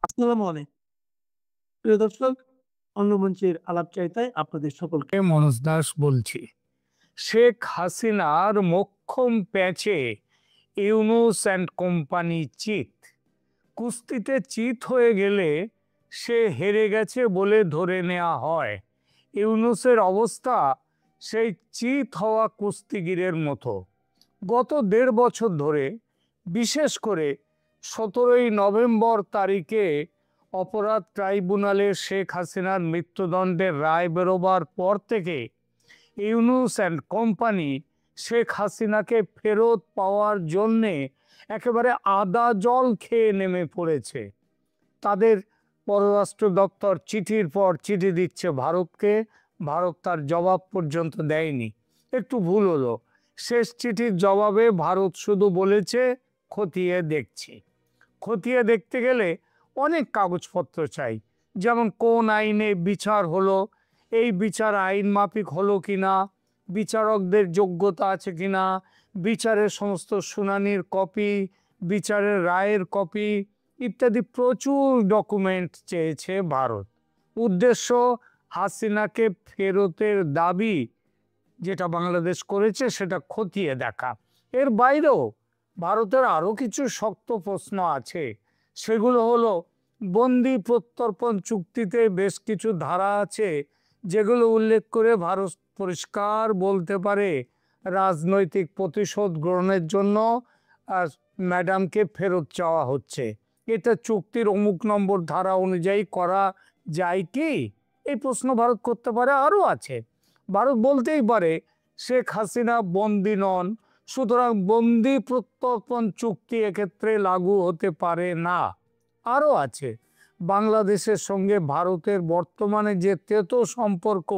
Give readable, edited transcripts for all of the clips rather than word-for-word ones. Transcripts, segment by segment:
আসসালামু আলাইকুম। প্রিয় দর্শক, অন্য মঞ্চের আলাপচারিতায় আপনাদের সকলকে মনোজ দাস বলছি। শেখ হাসিনার মোক্ষম প্যাচে ইউনূস অ্যান্ড কোম্পানি চিত। কুস্তিতে চিত হয়ে গেলে সে হেরে গেছে বলে ধরে নেওয়া হয়। ইউনূসের অবস্থা সেই চিত হওয়া কুস্তিগীরের মতো। গত ১.৫ বছর ধরে, বিশেষ করে ১৭ই নভেম্বর তারিখে অপরাধ ট্রাইব্যুনালে শেখ হাসিনার মৃত্যুদণ্ডের রায় বেরোবার পর থেকে ইউনূস অ্যান্ড কোম্পানি শেখ হাসিনাকে ফেরত পাওয়ার জন্যে একেবারে আদা জল খেয়ে নেমে পড়েছে। তাদের পররাষ্ট্র দপ্তর চিঠির পর চিঠি দিচ্ছে ভারতকে, ভারত তার জবাব পর্যন্ত দেয়নি। একটু ভুল হলো, শেষ চিঠির জবাবে ভারত শুধু বলেছে খতিয়ে দেখছি। খতিয়ে দেখতে গেলে অনেক কাগজপত্র চাই, যেমন কোন আইনে বিচার হলো, এই বিচার আইন মাফিক হলো কিনা, বিচারকদের যোগ্যতা আছে কিনা, বিচারের সমস্ত শুনানির কপি, বিচারের রায়ের কপি ইত্যাদি প্রচুর ডকুমেন্ট চেয়েছে ভারত। উদ্দেশ্য হাসিনাকে ফেরতের দাবি যেটা বাংলাদেশ করেছে সেটা খতিয়ে দেখা। এর বাইরেও ভারতের আরো কিছু শক্ত প্রশ্ন আছে। সেগুলো হলো, বন্দি প্রত্যর্পণ চুক্তিতে বেশ কিছু ধারা আছে যেগুলো উল্লেখ করে ভারত পরিষ্কার বলতে পারে রাজনৈতিক প্রতিশোধ গ্রহণের জন্য ম্যাডামকে ফেরত চাওয়া হচ্ছে। এটা চুক্তির অমুক নম্বর ধারা অনুযায়ী করা যায় কি? এই প্রশ্ন ভারত করতে পারে। আরও আছে, ভারত বলতেই পারে শেখ হাসিনা বন্দি নন, সুতরাং বন্দি প্রত্যর্পণ চুক্তি এক্ষেত্রে লাগু হতে পারে না। আরও আছে, বাংলাদেশের সঙ্গে ভারতের বর্তমানে যে তেতো সম্পর্ক,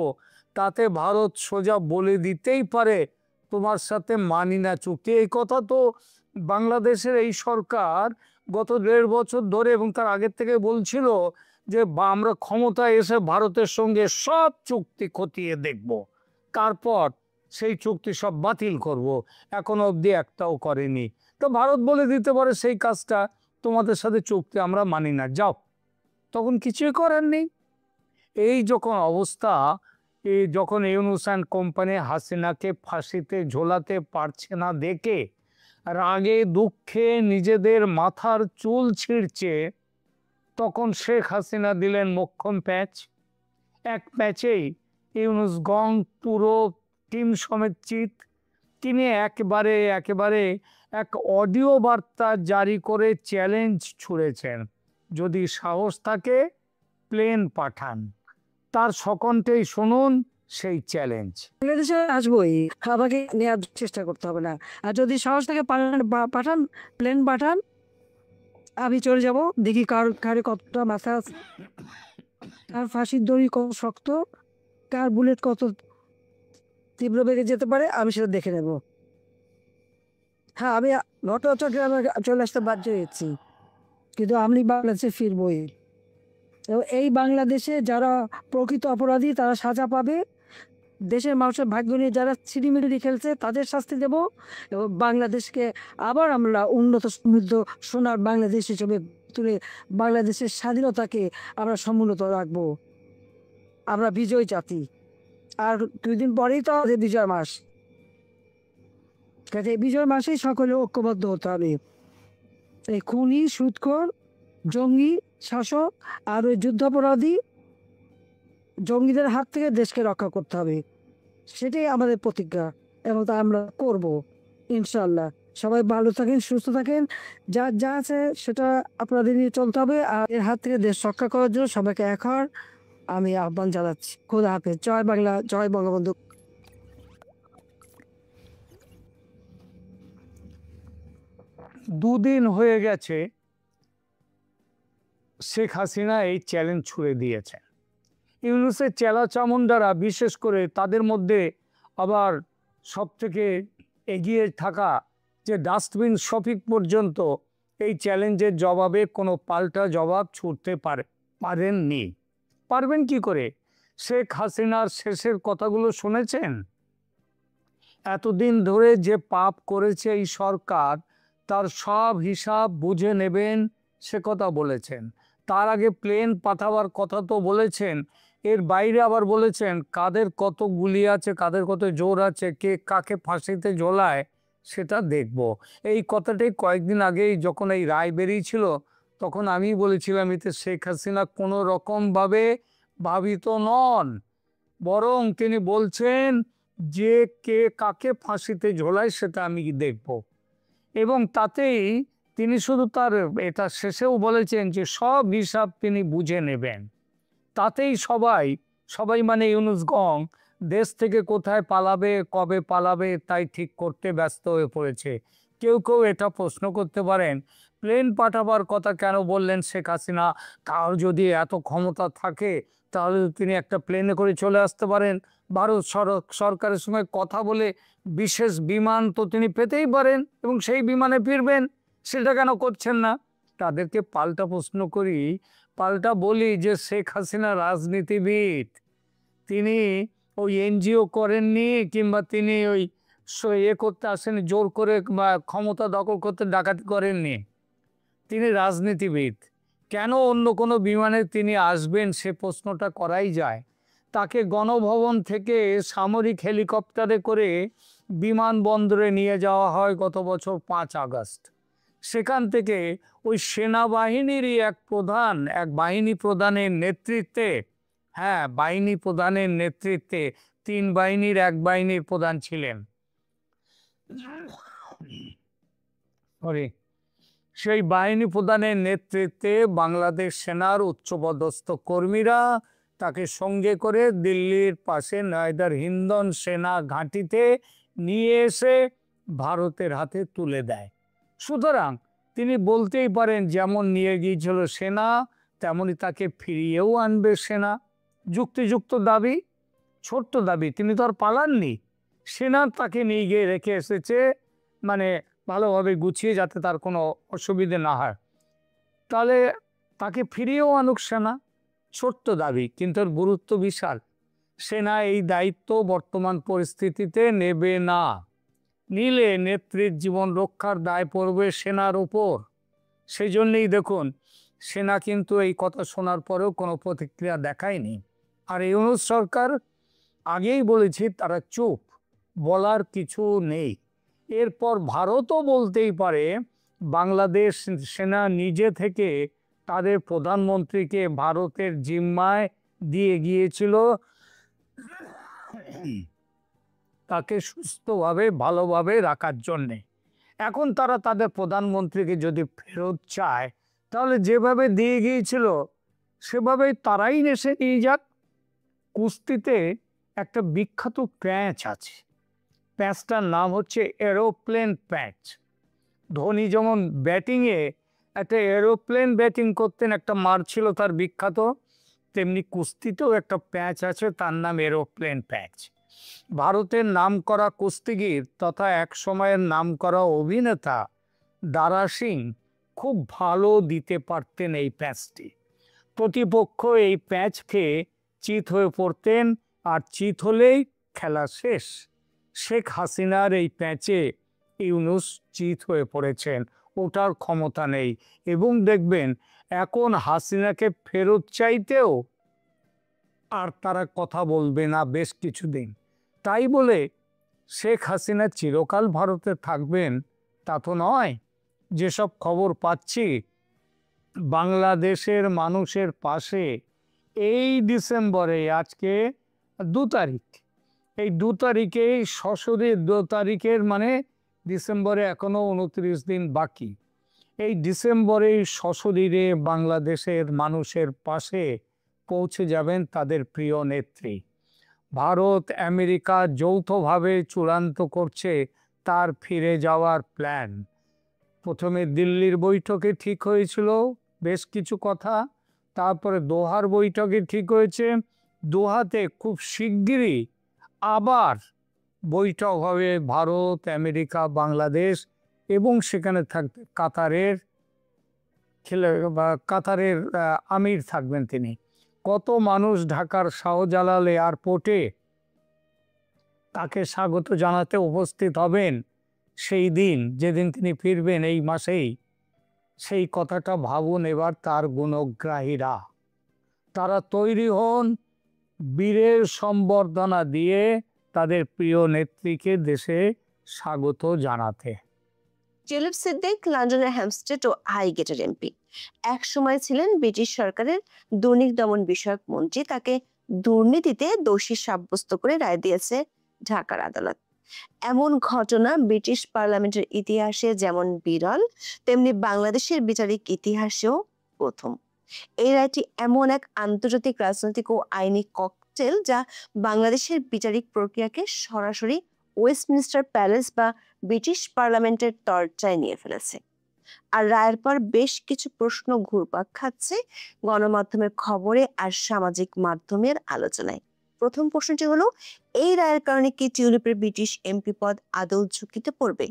তাতে ভারত সোজা বলে দিতেই পারে তোমার সাথে মানি না চুক্তি। এই কথা তো বাংলাদেশের এই সরকার গত ১.৫ বছর ধরে এবং তার আগের থেকে বলছিল যে আমরা ক্ষমতায় এসে ভারতের সঙ্গে সব চুক্তি খতিয়ে দেখব, তারপর সেই চুক্তি সব বাতিল করব। এখনো অবধি একটাও করেনি। তো ভারত বলে দিতে পারে সেই কাজটা তোমাদের সাথে চুক্তি আমরা মানি না, যাও। তখন কিছুই করার নেই। এই যখন অবস্থা, যখন ইউনূস অ্যান্ড কোম্পানি হাসিনাকে ফাঁসিতে ঝোলাতে পারছে না দেখে রাগে দুঃখে নিজেদের মাথার চুল ছিঁড়ছে, তখন শেখ হাসিনা দিলেন মোক্ষম প্যাচ। এক প্যাচেই ইউনূস গং, পুরো টিম সমেত চিত। তিনি একেবারে এক অডিও বার্তা জারি করে চ্যালেঞ্জ ছুড়েছেন, যদি সাহস থাকে প্লেন পাঠান। তার সকণ্ঠেই শুনুন সেই চ্যালেঞ্জ। বাংলাদেশে আসবোই, আমাকে নেওয়ার চেষ্টা করতে হবে না। আর যদি সাহস থাকে পাঠান, প্লেন পাঠান, আমি চলে যাব। দেখি কার কারে কতটা মাথা আছে, কার ফাঁসির দড়ি কত শক্ত, কার বুলেট কত তীব্র বেগে যেতে পারে, আমি সেটা দেখে নেব। হ্যাঁ, আমি ঘটনা চট্টগ্রামে চলে আসতে বাধ্য হয়েছি, কিন্তু আমি বাংলাদেশে ফিরবই। এবং এই বাংলাদেশে যারা প্রকৃত অপরাধী তারা সাজা পাবে, দেশের মানুষের ভাগ্য নিয়ে যারা ছিনিমিনি খেলছে তাদের শাস্তি দেব, এবং বাংলাদেশকে আবার আমরা উন্নত সমৃদ্ধ সোনার বাংলাদেশ হিসেবে তুলে বাংলাদেশের স্বাধীনতাকে আমরা সমুন্নত রাখবো। আমরা বিজয় জাতি, আর 2 দিন পরেই তো আমাদের বিজয় মাস। কাজে এই বিজয় মাসেই সকলে ঐক্যবদ্ধ হতে হবে। এই খুনি, সুদখোর, জঙ্গি শাসক আর ওই যুদ্ধাপরাধী জঙ্গিদের হাত থেকে দেশকে রক্ষা করতে হবে, সেটাই আমাদের প্রতিজ্ঞা, এবং তা আমরা করব ইনশাল্লাহ। সবাই ভালো থাকেন, সুস্থ থাকেন, যা যা আছে সেটা আপনাদের নিয়ে চলতে হবে। আর এর হাত থেকে দেশ রক্ষা করার জন্য সবাইকে এক হওয়ার আমি আহ্বান জানাচ্ছি। খোদা হাফেজ। জয় বাংলা, জয় বঙ্গবন্ধু। দুদিন হয়ে গেছে শেখ হাসিনা এই চ্যালেঞ্জ ছুড়ে দিয়েছেন। ইউনূসের চেলা চামুন্ডারা, বিশেষ করে তাদের মধ্যে আবার সব থেকে এগিয়ে থাকা যে ডাস্টবিন শফিক পর্যন্ত এই চ্যালেঞ্জের জবাবে কোনো পাল্টা জবাব ছুটতে পারেননি। পারবেন কি করে? শেখ হাসিনার শেষের কথাগুলো শুনেছেন? এতদিন ধরে যে পাপ করেছে এই সরকার, তার সব হিসাব বুঝে নেবেন সে কথা বলেছেন। তার আগে প্লেন পাঠাবার কথা তো বলেছেন, এর বাইরে আবার বলেছেন কাদের কত গুলি আছে, কাদের কত জোর আছে, কে কাকে ফাঁসিতে ঝোলায় সেটা দেখব। এই কথাটাই কয়েকদিন আগেই যখন এই রায় বেরিয়েছিল তখন আমি বলেছিলাম এতে শেখ হাসিনা কোনো রকমভাবে ভাবিত নন, বরং তিনি বলছেন যে কে কাকে ফাঁসিতে ঝোলায় সেটা আমি দেখব। এবং তাতেই তিনি শুধু তার এটা শেষেও বলেছেন যে সব হিসাব তিনি বুঝে নেবেন। তাতেই সবাই সবাই মানে ইউনূস গং দেশ থেকে কোথায় পালাবে, কবে পালাবে তাই ঠিক করতে ব্যস্ত হয়ে পড়েছে। কেউ কেউ এটা প্রশ্ন করতে পারেন প্লেন পাঠাবার কথা কেন বললেন শেখ হাসিনা, তার যদি এত ক্ষমতা থাকে তাহলে তিনি একটা প্লেনে করে চলে আসতে পারেন, ভারত সরকারের সঙ্গে কথা বলে বিশেষ বিমান তো তিনি পেতেই পারেন এবং সেই বিমানে ফিরবেন, সেটা কেন করছেন না? তাদেরকে পাল্টা প্রশ্ন করি, পাল্টা বলি যে শেখ হাসিনা রাজনীতিবিদ, তিনি ওই এনজিও করেননি কিংবা তিনি ওই করতে আসেনি জোর করে বা ক্ষমতা দখল করতে ডাকাতি করেননি, তিনি রাজনীতিবিদ। কেন অন্য কোনো বিমানে তিনি আসবেন সে প্রশ্নটা করাই যায়। তাকে গণভবন থেকে সামরিক হেলিকপ্টারে করে বিমানবন্দরে নিয়ে যাওয়া হয় গত বছর 5 আগস্ট। সেখান থেকে ওই সেনাবাহিনীরই এক বাহিনী প্রধানের নেতৃত্বে, হ্যাঁ বাহিনী প্রধানের নেতৃত্বে, 3 বাহিনীর এক বাহিনীর প্রধান ছিলেন, সরি, সেই বাহিনী প্রধানের নেতৃত্বে বাংলাদেশ সেনার উচ্চপদস্থ কর্মীরা তাকে সঙ্গে করে দিল্লির পাশে নয়দার হিন্দন সেনা ঘাঁটিতে নিয়ে এসে ভারতের হাতে তুলে দেয়। সুতরাং তিনি বলতেই পারেন যেমন নিয়ে গিয়েছিল সেনা তেমনি তাকে ফিরিয়েও আনবে সেনা। যুক্তিযুক্ত দাবি, ছোট্ট দাবি, তিনি তো আর পালাননি, সেনা তাকে নিয়ে গিয়ে রেখে এসেছে, মানে ভালোভাবে গুছিয়ে যাতে তার কোনো অসুবিধে না হয়, তাহলে তাকে ফিরিয়েও আনুক সেনা। ছোট্ট দাবি কিন্তু এর গুরুত্ব বিশাল। সেনা এই দায়িত্ব বর্তমান পরিস্থিতিতে নেবে না, নিলে নেত্রীর জীবন রক্ষার দায় পড়বে সেনার উপর। সেই জন্যই দেখুন সেনা কিন্তু এই কথা শোনার পরেও কোনো প্রতিক্রিয়া দেখায়নি। আর ইউনূস সরকার, আগেই বলেছি তারা চুপ, বলার কিছু নেই। এরপর ভারতও বলতেই পারে বাংলাদেশ সেনা নিজে থেকে তাদের প্রধানমন্ত্রীকে ভারতের জিম্মায় দিয়ে গিয়েছিল তাকে সুস্থভাবে ভালোভাবে রাখার জন্যে। এখন তারা তাদের প্রধানমন্ত্রীকে যদি ফেরত চায় তাহলে যেভাবে দিয়ে গিয়েছিল সেভাবেই তারাই এসে নিয়ে যাক। কুস্তিতে একটা বিখ্যাত প্যাঁচ আছে, প্যাঁচটার নাম হচ্ছে এরোপ্লেন প্যাঁচ। ধোনি যেমন ব্যাটিংয়ে একটা এরোপ্লেন ব্যাটিং করতেন, একটা মার ছিল তার বিখ্যাত, তেমনি কুস্তিতেও একটা প্যাঁচ আছে, তার নাম এরোপ্লেন প্যাঁচ। ভারতের নামকরা কুস্তিগির তথা এক সময়ের নামকরা অভিনেতা দারা সিং খুব ভালো দিতে পারতেন এই প্যাঁচটি। প্রতিপক্ষ এই প্যাঁচ খেয়ে চিত হয়ে পড়তেন, আর চিত হলেই খেলা শেষ। শেখ হাসিনার এই প্যাঁচে ইউনূস চিত হয়ে পড়েছেন, ওটার ক্ষমতা নেই। এবং দেখবেন এখন হাসিনাকে ফেরত চাইতেও আর তারা কথা বলবে না বেশ কিছুদিন। তাই বলে শেখ হাসিনা চিরকাল ভারতে থাকবেন তা তো নয়। যেসব খবর পাচ্ছি বাংলাদেশের মানুষের পাশে এই ডিসেম্বরে, আজকে 2 তারিখ, এই 2 তারিখে সশরীর 2 তারিখের মানে ডিসেম্বরে এখনো 29 দিন বাকি, এই ডিসেম্বরে সশরীরে বাংলাদেশের মানুষের পাশে পৌঁছে যাবেন তাদের প্রিয় নেত্রী। ভারত আমেরিকা যৌথভাবে চূড়ান্ত করছে তার ফিরে যাওয়ার প্ল্যান। প্রথমে দিল্লির বৈঠকে ঠিক হয়েছিল বেশ কিছু কথা, তারপরে দোহার বৈঠকে ঠিক হয়েছে, দোহাতে খুব শিগগিরই আবার বৈঠক হবে ভারত আমেরিকা বাংলাদেশ, এবং সেখানে থাকবে কাতারের আমির থাকবেন তিনি। কত মানুষ ঢাকার শাহজালাল এয়ারপোর্টে তাকে স্বাগত জানাতে উপস্থিত হবেন সেই দিন, যেদিন তিনি ফিরবেন এই মাসেই, সেই কথাটা ভাবুন এবার তার গুণগ্রাহীরা। তারা তৈরি হন বীরের সম্বর্ধনা দিয়ে তাদের প্রিয় নেত্রীকে দেশে স্বাগত জানাতে। টিউলিপ সিদ্দিক লন্ডনের হ্যামস্টেড ও হাইগেটের এমপি, এক সময় ছিলেন ব্রিটিশ সরকারের দুর্নীতি দমন বিষয়ক মন্ত্রী। তাকে দুর্নীতিতে দোষী সাব্যস্ত করে রায় দিয়েছে ঢাকার আদালত। এমন ঘটনা ব্রিটিশ পার্লামেন্টের ইতিহাসে যেমন বিরল, তেমনি বাংলাদেশের বিচারিক ইতিহাসেও প্রথম। এই রায়টি এমন এক আন্তর্জাতিক রাজনৈতিক ও আইনি ককটেল যা বাংলাদেশের বিচারিক প্রক্রিয়াকে সরাসরি ওয়েস্টমিনিস্টার প্যালেস বা ব্রিটিশ পার্লামেন্টের চর্চায় নিয়ে ফেলেছে। আর রায়ের পর বেশ কিছু প্রশ্ন ঘুরপাক খাচ্ছে গণমাধ্যমের খবরে আর সামাজিক মাধ্যমের আলোচনায়। প্রথম প্রশ্নটি হলো, এই রায়ের কারণে কি টিউলিপের ব্রিটিশ এমপি পদ আদৌ ঝুঁকিতে পড়বে?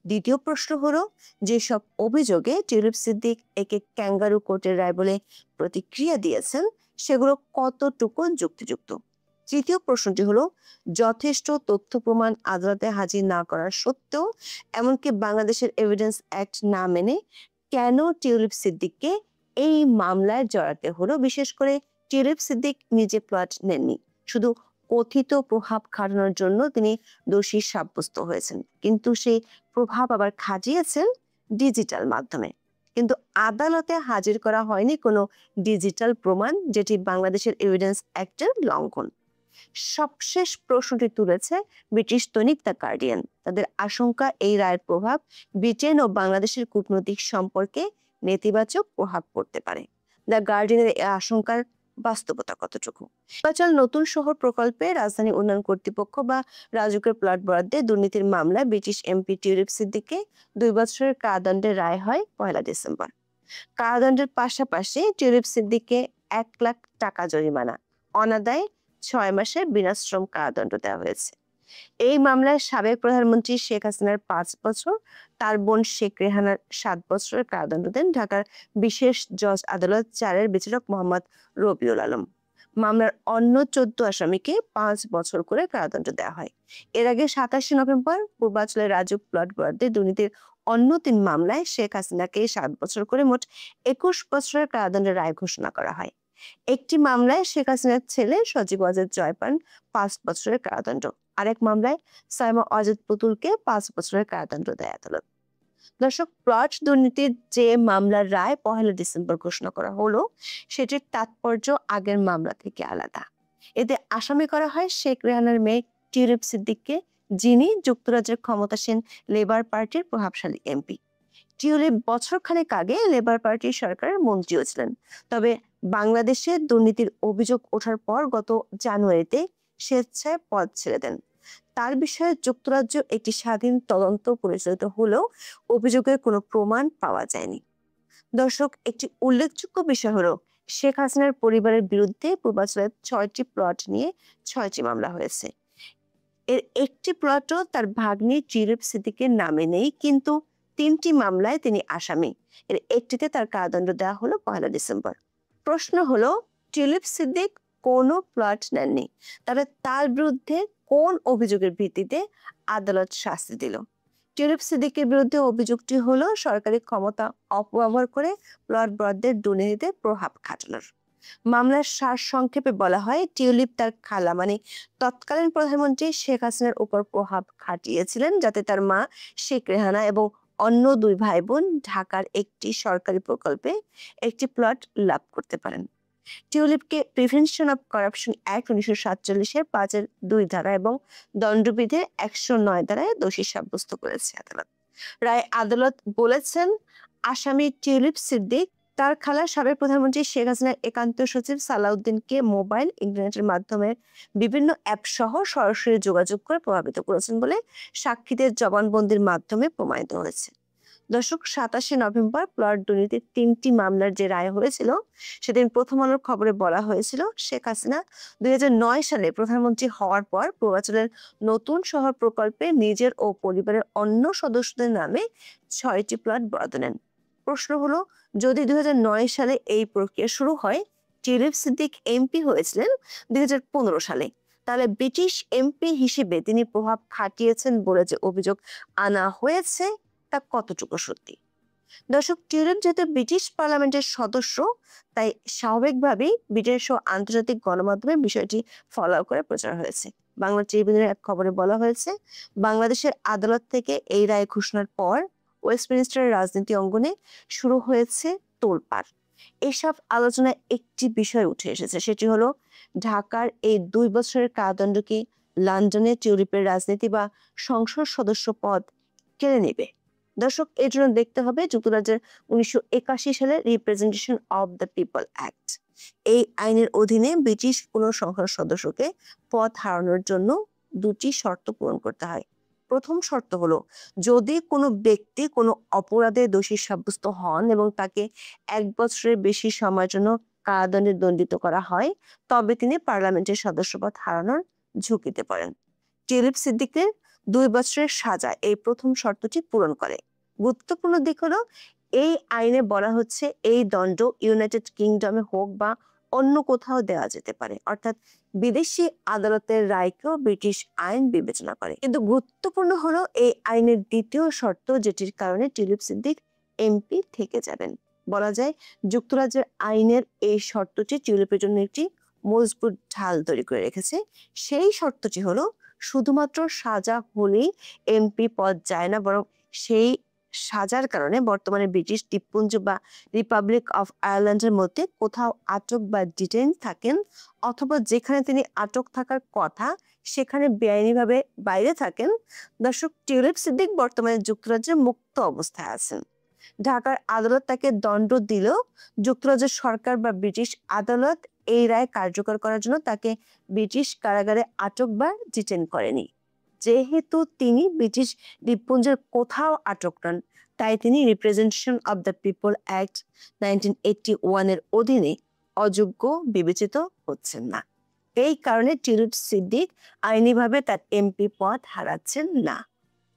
দ্বিতীয় প্রশ্ন হলো, যেসব অভিযোগে টিউলিপ সিদ্দিক একে ক্যাঙ্গারু কোর্টের রায় বলে প্রতিক্রিয়া দিয়েছেন সেগুলো কতটুকু যুক্তিযুক্ত? তৃতীয় প্রশ্নটি হলো, যথেষ্ট তথ্য প্রমাণ আদালতে হাজির না করার সত্ত্বেও, এমনকি বাংলাদেশের এভিডেন্স অ্যাক্ট না মেনে কেন টিউলিপ সিদ্দিককে এই মামলায় জড়াতে হলো? বিশেষ করে টিউলিপ সিদ্দিক নিজে প্লট নেননি, শুধু কথিত প্রভাব খাটানোর জন্য তিনি দোষী সাব্যস্ত হয়েছেন, কিন্তু সেই প্রভাব আবার খাটিয়েছেন ডিজিটাল মাধ্যমে। কিন্তু আদালতে হাজির করা হয়নি কোনো ডিজিটাল প্রমাণ, যেটি বাংলাদেশের এভিডেন্স অ্যাক্টের লঙ্ঘন। সবশেষ প্রশ্নটি তুলেছে ব্রিটিশ দৈনিক দ্য গার্ডিয়ান। তাদের আশঙ্কা, এই রায়ের প্রভাব ব্রিটেন ও বাংলাদেশের কূটনৈতিক সম্পর্কে নেতিবাচক প্রভাব পড়তে পারে। দ্য গার্ডিয়ানের এই আশঙ্কার বাস্তবতা কতটুকু? নির্বাচন নতুন শহর প্রকল্পে রাজধানী উন্নয়ন কর্তৃপক্ষ বা রাজুকের প্লট বরাদ্দে দুর্নীতির মামলায় ব্রিটিশ এমপি টিউলিপ সিদ্দিককে 2 বছরের কারাদণ্ডের রায় হয় 1 ডিসেম্বর। কারাদণ্ডের পাশাপাশি টিউলিপ সিদ্দিককে 1 লাখ টাকা জরিমানা, অনাদায়ে 6 মাসের বিনাশ্রম কারাদণ্ড দেওয়া হয়েছে। এই মামলায় সাবেক প্রধানমন্ত্রী শেখ হাসিনার 5 বছর, তার বোন শেখ রেহানার 7 বছরের কারাদণ্ড দেন ঢাকার বিশেষ জজ আদালত 4-এর বিচারক মোহাম্মদ রবিউল আলম। মামলার অন্য 14 আসামিকে 5 বছর করে কারাদণ্ড দেওয়া হয়। এর আগে 27 নভেম্বর পূর্বাঞ্চলের রাজুক প্লট বরাদ্দে দুর্নীতির অন্য 3 মামলায় শেখ হাসিনাকে 7 বছর করে মোট 21 বছরের কারাদণ্ডের রায় ঘোষণা করা হয়। একটি মামলায় শেখ হাসিনার ছেলে সজীব ওয়াজেদ জয় পান 5 বছরের কারাদণ্ড। আরেক মামলায় সাইমা ওয়াজেদ পুতুলকে 5 বছরের কারাদণ্ড দেয় আদালত। দর্শক, প্লট দুর্নীতির যে মামলার রায় 1 ডিসেম্বর ঘোষণা করা হলো, সেটির তাৎপর্য আগের মামলা থেকে আলাদা। এতে আসামি করা হয় শেখ রেহানার মেয়ে টিউলিপ সিদ্দিককে, যিনি যুক্তরাজ্যের ক্ষমতাসীন লেবার পার্টির প্রভাবশালী এমপি। টিউলিপ বছরখানেক আগে লেবার পার্টির সরকারের মন্ত্রীও ছিলেন, তবে বাংলাদেশে দুর্নীতির অভিযোগ ওঠার পর গত জানুয়ারিতে স্বেচ্ছায় পদ ছেড়ে দেন। তার বিষয়ে যুক্তরাজ্য একটি স্বাধীন তদন্ত পরিচালিত হলেও অভিযোগের কোনো প্রমাণ পাওয়া যায়নি। দর্শক, একটি উল্লেখযোগ্য বিষয় হলো, শেখ হাসিনার পরিবারের বিরুদ্ধে পূর্বাঞ্চলের 6টি প্লট নিয়ে 6টি মামলা হয়েছে। এর একটি প্লটও তার ভাগ্নি টিউলিপ সিদ্দিকের নামে নেই, কিন্তু 3টি মামলায় তিনি আসামি। এর একটিতে তার কারাদণ্ড দেওয়া হলো 1 ডিসেম্বর। প্রশ্ন হলো, টিউলিপ সিদ্দিক কোনো প্লট নেননি, তবে তার বিরুদ্ধে কোন অভিযোগের ভিত্তিতে আদালত শাস্তি দিল? টিউলিপ সিদ্দিকের বিরুদ্ধে অভিযোগটি হলো সরকারি ক্ষমতা অপব্যবহার করে প্লট বরাদ্দের দুর্নীতিতে প্রভাব খাটানোর। মামলার সারসংক্ষেপে বলা হয়, টিউলিপ তার খালা মানে তৎকালীন প্রধানমন্ত্রী শেখ হাসিনার উপর প্রভাব খাটিয়েছিলেন যাতে তার মা শেখ রেহানা এবং অন্য 2 ভাই বোন ঢাকার একটি সরকারি প্রকল্পে একটি প্লট লাভ করতে পারেন। টিউলিপকে প্রিভেনশন অফ করাপশন অ্যাক্ট 1947-এর 5-2 ধারা এবং দণ্ডবিধির 109 ধারায় দোষী সাব্যস্ত করেছে আদালত। রায় আদালত বলেছেন, আসামি টিউলিপ সিদ্দিক তার খালা সাবেক প্রধানমন্ত্রী শেখ হাসিনার একান্ত সচিব সালাউদ্দিনকে মোবাইল, ইন্টারনেটের মাধ্যমে বিভিন্ন অ্যাপ সহ সরাসরি যোগাযোগ করে প্রভাবিত করেছেন বলে সাক্ষীদের জবানবন্দির মাধ্যমে প্রমাণিত হয়েছে। দর্শক, 27 নভেম্বর প্লট দুর্নীতির 3টি মামলার যে রায় হয়েছিল, সেদিন প্রথম আলোর খবরে বলা হয়েছিল, শেখ হাসিনা 2009 সালে প্রধানমন্ত্রী হওয়ার পর পূর্বাঞ্চলের নতুন শহর প্রকল্পে নিজের ও পরিবারের অন্য সদস্যদের নামে 6টি প্লট বরাদ্দ নেন। প্রশ্ন হলো, যদি 2009 সালে এই প্রক্রিয়া শুরু হয়, টিউলিপ সিদ্দিক এমপি হয়েছিলেন 2015 সালে, তাহলে ব্রিটিশ এমপি হিসেবে তিনি প্রভাব খাটিয়েছেন বলে যে অভিযোগ আনা হয়েছে তা কতটুকু সত্যি? দর্শক, টিউলিপ যেহেতু ব্রিটিশ পার্লামেন্টের সদস্য, তাই স্বাভাবিকভাবেই ব্রিটেন সহ আন্তর্জাতিক গণমাধ্যমে বিষয়টি ফলো করে প্রচার হয়েছে। বাংলা ট্রিবিউনের এক খবরে বলা হয়েছে, বাংলাদেশের আদালত থেকে এই রায় ঘোষণার পর ওয়েস্টমিনিস্টারের রাজনীতি অঙ্গনে শুরু হয়েছে তোলপাড়। এসব আলোচনায় একটি বিষয় উঠে এসেছে, সেটি হলো ঢাকার এই 2 বছরের কারাদণ্ড কি লন্ডনে টিউলিপের রাজনীতি বা সংসদ সদস্য পদ কেড়ে নেবে। দর্শক, এর জন্য দেখতে হবে যুক্তরাজ্যের 1981 সালের representation of the people act. এই আইনের অধীনে ব্রিটিশ কোনো সংসদ সদস্যকে পদ হারানোর জন্য 2টি শর্ত পূরণ করতে হয়। প্রথম শর্ত হলো, যদি কোনো ব্যক্তি কোনো অপরাধে দোষী সাব্যস্ত হন এবং তাকে 1 বছরের বেশি সময়ের জন্য কারাদণ্ডে দণ্ডিত করা হয়, তবে তিনি পার্লামেন্টের সদস্যপদ হারানোর ঝুঁকিতে পড়েন। টিউলিপ সিদ্দিকের 2 বছরের সাজা এই প্রথম শর্তটি পূরণ করে। গুরুত্বপূর্ণ দিক হলো, এই আইনে বলা হচ্ছে এই দণ্ড ইউনাইটেড কিংডমে হোক বা অন্য কোথাও দেওয়া যেতে পারে, অর্থাৎ বিদেশি আদালতের রায়কেও ব্রিটিশ আইন বিবেচনা করে। কিন্তু গুরুত্বপূর্ণ হলো এই আইনের দ্বিতীয় শর্ত, যেটির কারণে টিউলিপ সিদ্দিক এমপি থেকে যাবেন। বলা যায় যুক্তরাজ্যের আইনের এই শর্তটি টিউলিপের জন্য একটি মজবুত ঢাল তৈরি করে রেখেছে। সেই শর্তটি হলো, শুধুমাত্র সাজা হলেই এমপি পদ যায় না, বরং সেই সাজার কারণে বর্তমানে ব্রিটিশ দ্বীপপুঞ্জ বা রিপাবলিক অফ আয়ারল্যান্ডের মধ্যে কোথাও আটক বা ডিটেইন থাকেন, অথবা যেখানে তিনি আটক থাকার কথা সেখানে বেআইনিভাবে বাইরে থাকেন। দর্শক, টিউলিপ সিদ্দিক বর্তমানে যুক্তরাজ্যের মুক্ত অবস্থায় আছেন। ঢাকার আদালত তাকে দণ্ড দিলেও যুক্তরাজ্যের সরকার বা ব্রিটিশ আদালত এই রায় কার্যকর করার জন্য তাকে ব্রিটিশ কারাগারে আটক বা ডিটেইন করেনি। যেহেতু তিনি ব্রিটিশ দ্বীপপুঞ্জের কোথাও আটক নন, তাই তিনি representation of the people act 1981 এর অধীনে অযোগ্য বিবেচিত হচ্ছেন না। এই কারণে টিউলিপ সিদ্দিক আইনিভাবে তার এমপি পদ হারাচ্ছেন না।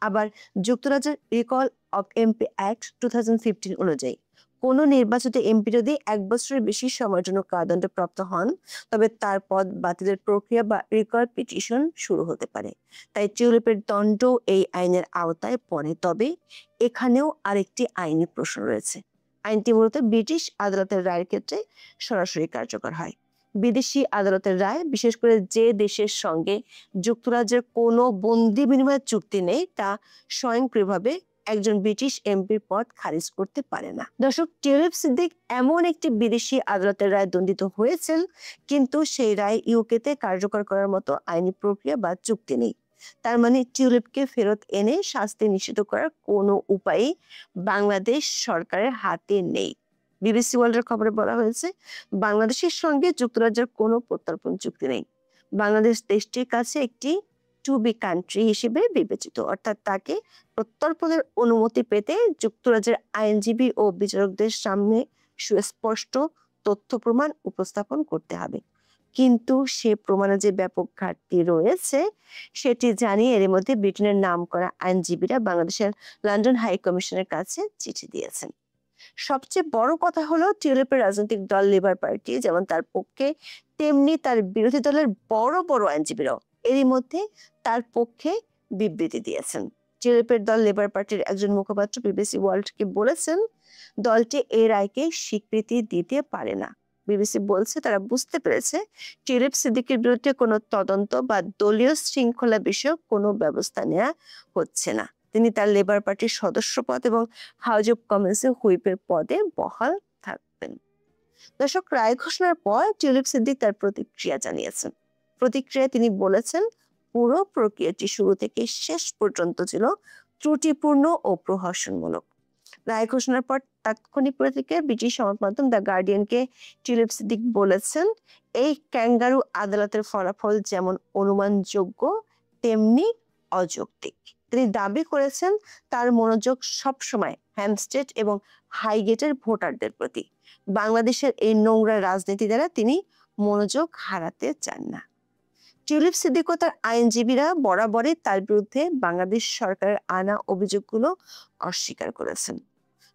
আবার যুক্তরাজ্যের রিকল অফ এমপি অ্যাক্ট 2015 অনুযায়ী কোনো নির্বাচিত এমপি যদি 1 বছরের বেশি সময়ের জন্য কারাদণ্ডপ্রাপ্ত হন, তবে তার পদ বাতিলের প্রক্রিয়া বা রিকল পিটিশন শুরু হতে পারে। তাই টিউলিপের দণ্ড এই আইনের আওতায় পড়ে। তবে এখানেও আরেকটি আইনি প্রশ্ন রয়েছে। আইনটি মূলত ব্রিটিশ আদালতের রায়ের ক্ষেত্রে সরাসরি কার্যকর হয়। বিদেশি আদালতের রায়, বিশেষ করে যে দেশের সঙ্গে যুক্তরাজ্যের কোনো বন্দি বিনিময় চুক্তি নেই, তা স্বয়ংক্রিয়ভাবে একজন ব্রিটিশ এমপির পদ খারিজ করতে পারে না। দর্শক, টিউলিপ সিদ্দিক এমন একটি বিদেশি আদালতের রায় দণ্ডিত হয়েছেন, কিন্তু সেই রায় ইউকেতে কার্যকর করার মতো আইনি প্রক্রিয়া বা চুক্তি নেই। তার মানে টিউলিপকে ফেরত এনে শাস্তি নিশ্চিত করার কোনো উপায়ই বাংলাদেশ সরকারের হাতে নেই। বিবিসি ওয়ার্ল্ডের খবরে বলা হয়েছে, বাংলাদেশের সঙ্গে যুক্তরাজ্যের কোনো প্রত্যর্পণ চুক্তি নেই। বাংলাদেশ দেশটির কাছে একটি টু বি কান্ট্রি হিসেবে বিবেচিত, অর্থাৎ তাকে প্রত্যর্পণের অনুমতি পেতে যুক্তরাজ্যের আইনজীবী ও বিচারকদের সামনে সুস্পষ্ট তথ্য প্রমাণ উপস্থাপন করতে হবে। কিন্তু সে প্রমাণে যে ব্যাপক ঘাটতি রয়েছে সেটি জানিয়ে এর মধ্যে ব্রিটেনের নামকরা আইনজীবীরা বাংলাদেশের লন্ডন হাই কমিশনের কাছে চিঠি দিয়েছেন। সবচেয়ে বড় কথা হলো, টিউলিপের রাজনৈতিক দল লেবার পার্টি যেমন তার পক্ষে, তেমনি তার বিরোধী দলের বড় বড় আইনজীবীরাও এরই মধ্যে তার পক্ষে বিবৃতি দিয়েছেন। টিউলিপের দল লেবার পার্টির একজন মুখপাত্র বিবিসি ওয়ার্ল্ডকে বলেছেন, দলটি এই রায়কে স্বীকৃতি দিতে পারে না। বিবিসি বলছে, তারা বুঝতে পেরেছে টিউলিপ সিদ্দিকের বিরুদ্ধে কোনো তদন্ত বা দলীয় শৃঙ্খলা বিষয়ক কোনো ব্যবস্থা নেওয়া হচ্ছে না। তিনি তার লেবার পার্টির সদস্য পদ এবং হাউজ অব কমন্সে হুইপের পদে বহাল থাকবেন। দর্শক, রায় ঘোষণার পর টিউলিপ সিদ্দিক তার প্রতিক্রিয়া জানিয়েছেন। প্রতিক্রিয়ায় তিনি বলেছেন, পুরো প্রক্রিয়াটি শুরু থেকে শেষ পর্যন্ত ছিল ত্রুটিপূর্ণ ও প্রহসনমূলক। রায় ঘোষণার পর তাৎক্ষণিক প্রতিক্রিয়ায় ব্রিটিশ সংবাদ মাধ্যম দ্য গার্ডিয়ানকে টিউলিপ সিদ্দিক বলেছেন, এই ক্যাঙ্গারু আদালতের ফলাফল যেমন অনুমানযোগ্য তেমনি অযৌক্তিক। তিনি দাবি করেছেন, তার মনোযোগ সবসময় হ্যামস্টেড এবং হাইগেটের ভোটারদের প্রতি। বাংলাদেশের এই নোংরা রাজনীতি দ্বারা তিনি মনোযোগ হারাতে চান না। টিউলিপ সিদ্দিক ও তার আইনজীবীরা বরাবরই তার বিরুদ্ধে বাংলাদেশ সরকারের আনা অভিযোগগুলো অস্বীকার করেছেন।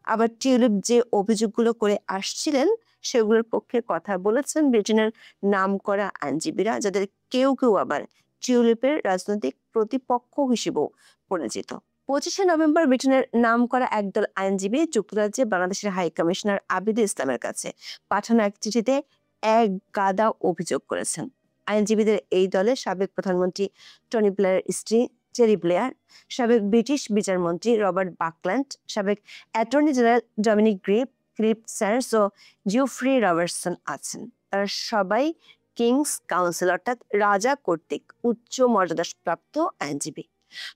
আবার টিউলিপ যে অভিযোগগুলো করে আসছিলেন সেগুলোর পক্ষে কথা বলেছেন ব্রিটেনের নামকরা আইনজীবীরা, যাদের কেউ কেউ আবার টিউলিপের রাজনৈতিক প্রতিপক্ষ হিসেবেও পরিচিত। 25 নভেম্বর ব্রিটেনের নামকরা একদল আইনজীবী যুক্তরাজ্যে বাংলাদেশের হাই কমিশনার আবিদুল ইসলামের কাছে পাঠানো এক চিঠিতে এক গাদা অভিযোগ করেছেন। আইনজীবীদের এই দলে সাবেক প্রধানমন্ত্রী টনি ব্লেয়ারের স্ত্রী চেরি ব্লেয়ার, সাবেক ব্রিটিশ বিচারমন্ত্রী রবার্ট বাকল্যান্ড, সাবেক attorney general Dominic Philip Sands ও জিওফ্রি রবার্টসন আছেন। তারা সবাই কিংস কাউন্সিল অর্থাৎ রাজা কর্তৃক উচ্চ মর্যাদাপ্রাপ্ত আইনজীবী।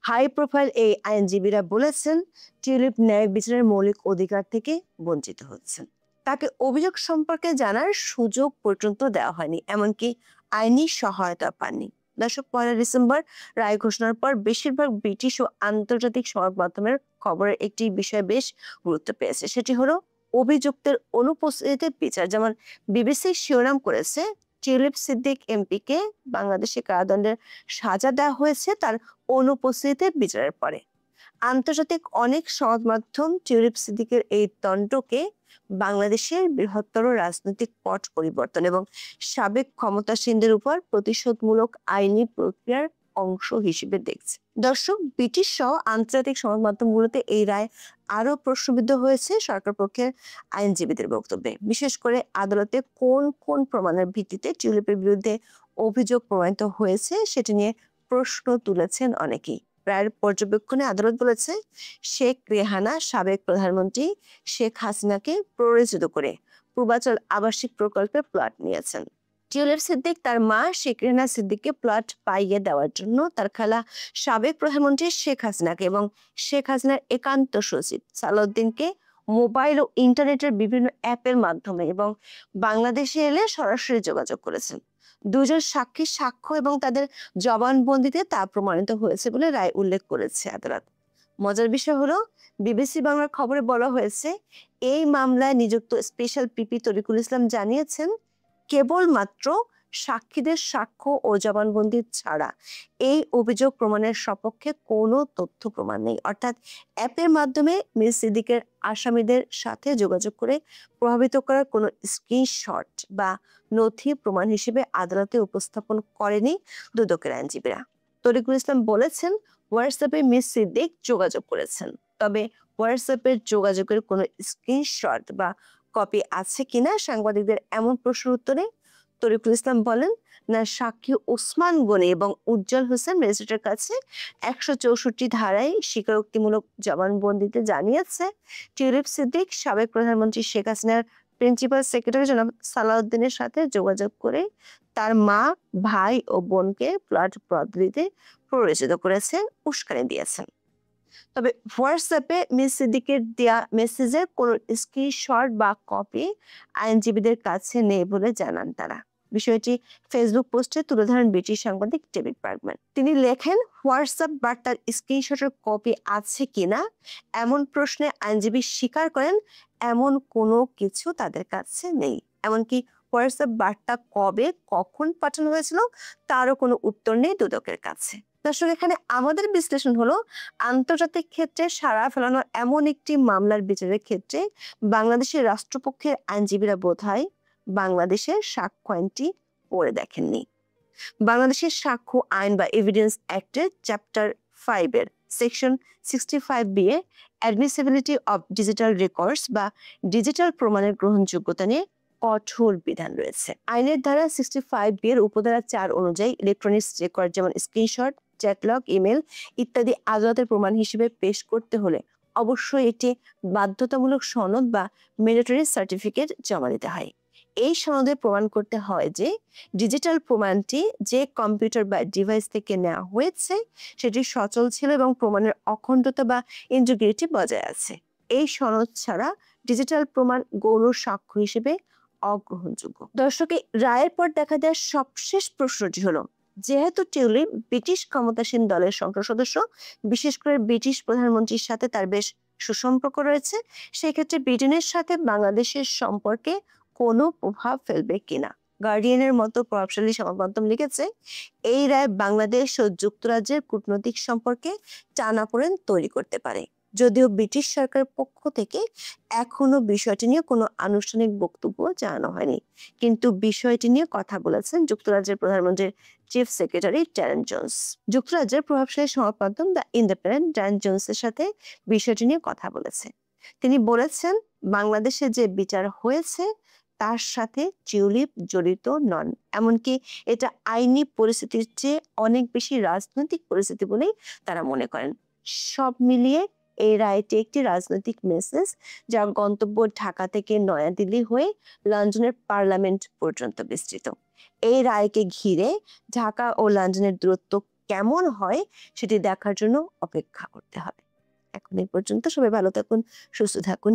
হাই প্রোফাইল এই আইনজীবীরা বলেছেন টিউলিপ ন্যায় বিচারের মৌলিক অধিকার থেকে বঞ্চিত হচ্ছেন। তাকে অভিযোগ সম্পর্কে জানার সুযোগ পর্যন্ত দেওয়া হয়নি, এমনকি আইনি সহায়তা পাননি। দর্শক, 1 ডিসেম্বর রায় ঘোষণার পর বেশিরভাগ ব্রিটিশ ও আন্তর্জাতিক সংবাদ মাধ্যমের খবরের একটি বিষয় বেশ গুরুত্ব পেয়েছে, সেটি হলো অভিযুক্তের অনুপস্থিতিতে বিচার। যেমন বিবিসি শিরোনাম করেছে, টিউলিপ সিদ্দিক এমপিকে বাংলাদেশে কারাদণ্ডের সাজা দেওয়া হয়েছে তার অনুপস্থিতিতে বিচারের পরে। আন্তর্জাতিক অনেক সংবাদ মাধ্যম টিউলিপ সিদ্দিকের এই দণ্ডকে বাংলাদেশের বৃহত্তর রাজনৈতিক পট পরিবর্তন এবং সাবেক ক্ষমতাসীনদের উপর প্রতিশোধমূলক আইনি প্রক্রিয়ার অংশ হিসেবে দেখছে। দর্শক, ব্রিটিশ সহ আন্তর্জাতিক সংবাদ মাধ্যমগুলোতে এই রায় আরো প্রশ্নবিদ্ধ হয়েছে সরকার পক্ষের আইনজীবীদের বক্তব্যে। বিশেষ করে আদালতে কোন কোন প্রমাণের ভিত্তিতে টিউলিপের বিরুদ্ধে অভিযোগ প্রমাণিত হয়েছে সেটি নিয়ে প্রশ্ন তুলেছেন অনেকেই। রায়ের পর্যবেক্ষণে আদালত বলেছে, শেখ রেহানা সাবেক প্রধানমন্ত্রী শেখ হাসিনাকে প্ররোচিত করে পূর্বাচল আবাসিক প্রকল্পে প্লট নিয়েছেন। টিউলিপ সিদ্দিক তার মা শেখ রেহানা সিদ্দিককে প্লট পাইয়ে দেওয়ার জন্য তার খালা সাবেক প্রধানমন্ত্রী শেখ হাসিনাকে এবং শেখ হাসিনার একান্ত সচিব সালাউদ্দিনকে মোবাইল ও ইন্টারনেটের বিভিন্ন অ্যাপের মাধ্যমে এবং বাংলাদেশে এলে সরাসরি যোগাযোগ করেছেন। দুজন সাক্ষীর সাক্ষ্য এবং তাদের জবানবন্দিতে তা প্রমাণিত হয়েছে বলে রায় উল্লেখ করেছে আদালত। মজার বিষয় হলো, বিবিসি বাংলার খবরে বলা হয়েছে, এই মামলায় নিযুক্ত স্পেশাল পিপি তরিকুল ইসলাম জানিয়েছেন, কেবলমাত্র সাক্ষীদের সাক্ষ্য ও জবানবন্দি ছাড়া এই অভিযোগ প্রমাণের সপক্ষে কোনো তথ্য প্রমাণ নেই। অর্থাৎ অ্যাপের মাধ্যমে মিস সিদ্দিকের আসামিদের সাথে যোগাযোগ করে প্রভাবিত করার কোনো স্ক্রিনশট বা নথি প্রমাণ হিসেবে আদালতে উপস্থাপন করেনি দুদকের আইনজীবীরা। তরিকুল ইসলাম বলেছেন, হোয়াটসঅ্যাপে মিস সিদ্দিক যোগাযোগ করেছেন, তবে হোয়াটসঅ্যাপের যোগাযোগের কোনো স্ক্রিনশট বা কপি আছে কিনা সাংবাদিকদের এমন প্রশ্নের উত্তরে তরিকুল ইসলাম বলেন, না, সাক্ষী ওসমান গনি এবং উজ্জ্বল হোসেন ম্যাজিস্ট্রেটের কাছে 164 ধারায় স্বীকারোক্তিমূলক জবানবন্দিতে জানিয়েছে, টিউলিপ সিদ্দিক সাবেক প্রধানমন্ত্রী শেখ হাসিনার প্রিন্সিপাল সেক্রেটারি জনাব সালাউদ্দিনের সাথে যোগাযোগ করে তার মা, ভাই ও বোনকে প্লট পদ্ধতিতে প্ররোচিত করেছেন, উস্কানি দিয়েছেন। তবে হোয়াটসঅ্যাপে মিস সিদ্দিকের দেয়া মেসেজের কোনো স্ক্রিনশট বা কপি আইনজীবীদের কাছে নেই বলে জানান তারা। বিষয়টি ফেসবুক পোস্টে তুলে ধরেন ব্রিটিশ সাংবাদিক ডেভিড বার্গম্যান। তিনি লেখেন, হোয়াটসঅ্যাপ বার্তার স্ক্রিনশটের কপি আছে কিনা এমন প্রশ্নে আইনজীবী স্বীকার করেন এমন কোনো কিছু তাদের কাছে নেই। এমনকি হোয়াটসঅ্যাপ বার্তা কবে কখন পাঠানো হয়েছিল তারও কোনো উত্তর নেই দুদকের কাছে। দর্শক, এখানে আমাদের বিশ্লেষণ হলো, আন্তর্জাতিক ক্ষেত্রে সাড়া ফেলানো এমন একটি মামলার বিচারের ক্ষেত্রে বাংলাদেশের রাষ্ট্রপক্ষের আইনজীবীরা বোধহয় বাংলাদেশের সাক্ষ্য আইনটি পড়ে দেখেননি। বাংলাদেশের সাক্ষ্য আইন বা এভিডেন্স অ্যাক্টের চ্যাপ্টার 5 এর section 65B A admissibility of digital records বা ডিজিটাল প্রমাণের গ্রহণযোগ্যতা নিয়ে কঠোর বিধান রয়েছে। আইনের ধারা 65B এর উপধারা 4 অনুযায়ী ইলেকট্রনিক্স রেকর্ড যেমন স্ক্রিনশট, চ্যাটলগ, ইমেল ইত্যাদি আদালতের প্রমাণ হিসেবে পেশ করতে হলে অবশ্যই একটি বাধ্যতামূলক সনদ বা ম্যান্ডেটরি সার্টিফিকেট জমা দিতে হয়। এই সনদে প্রমাণ করতে হয় যে ডিজিটাল প্রমাণটি যে কম্পিউটার বা ডিভাইস থেকে নেওয়া হয়েছে সেটি সচল ছিল এবং প্রমাণের অখণ্ডতা বা ইন্টিগ্রিটি বজায় আছে। এই সনদ ছাড়া ডিজিটাল প্রমাণ গৌণ সাক্ষ্য হিসেবে অগ্রহণযোগ্য। দর্শকের রায়ের পর দেখা দেওয়া সবশেষ প্রশ্নটি হলো, যেহেতু টিউলিপ ব্রিটিশ ক্ষমতাসীন দলের সংসদ সদস্য, বিশেষ করে ব্রিটিশ প্রধানমন্ত্রীর সাথে তার বেশ সুসম্পর্ক রয়েছে, সেক্ষেত্রে ব্রিটেনের সাথে বাংলাদেশের সম্পর্কে কোনো প্রভাব ফেলবে কিনা। গার্ডিয়ানের মতো প্রভাবশালী সংবাদ মাধ্যম লিখেছে, এই রায় বাংলাদেশ ও যুক্তরাজ্যের কূটনৈতিক সম্পর্কে টানাপোড়েন তৈরি করতে পারে। যদিও ব্রিটিশ সরকারের পক্ষ থেকে এখনো বিষয়টি নিয়ে কোনো আনুষ্ঠানিক বক্তব্য জানানো হয়নি, কিন্তু বিষয়টি নিয়ে কথা বলেছেন যুক্তরাজ্যের প্রধানমন্ত্রীর চিফ সেক্রেটারি ড্যারেন জোন্স। যুক্তরাজ্যের প্রভাবশালী সংবাদ মাধ্যম দ্য ইন্ডিপেন্ডেন্ট ড্যারেন জোন্সের সাথে বিষয়টি নিয়ে কথা বলেছে। তিনি বলেছেন, বাংলাদেশে যে বিচার হয়েছে তার সাথে টিউলিপ জড়িত নন, এমনকি এটা আইনি পরিস্থিতির চেয়ে অনেক বেশি রাজনৈতিক পরিস্থিতি বলেই তারা মনে করেন। সব মিলিয়ে এই রায়টি একটি রাজনৈতিক মেসেজ, যার গন্তব্য ঢাকা থেকে নয়াদিল্লি হয়ে লন্ডনের পার্লামেন্ট পর্যন্ত বিস্তৃত। এই রায়কে ঘিরে ঢাকা ও লন্ডনের দূরত্ব কেমন হয় সেটি দেখার জন্য অপেক্ষা করতে হবে। এখন এই পর্যন্ত, সবাই ভালো থাকুন, সুস্থ থাকুন।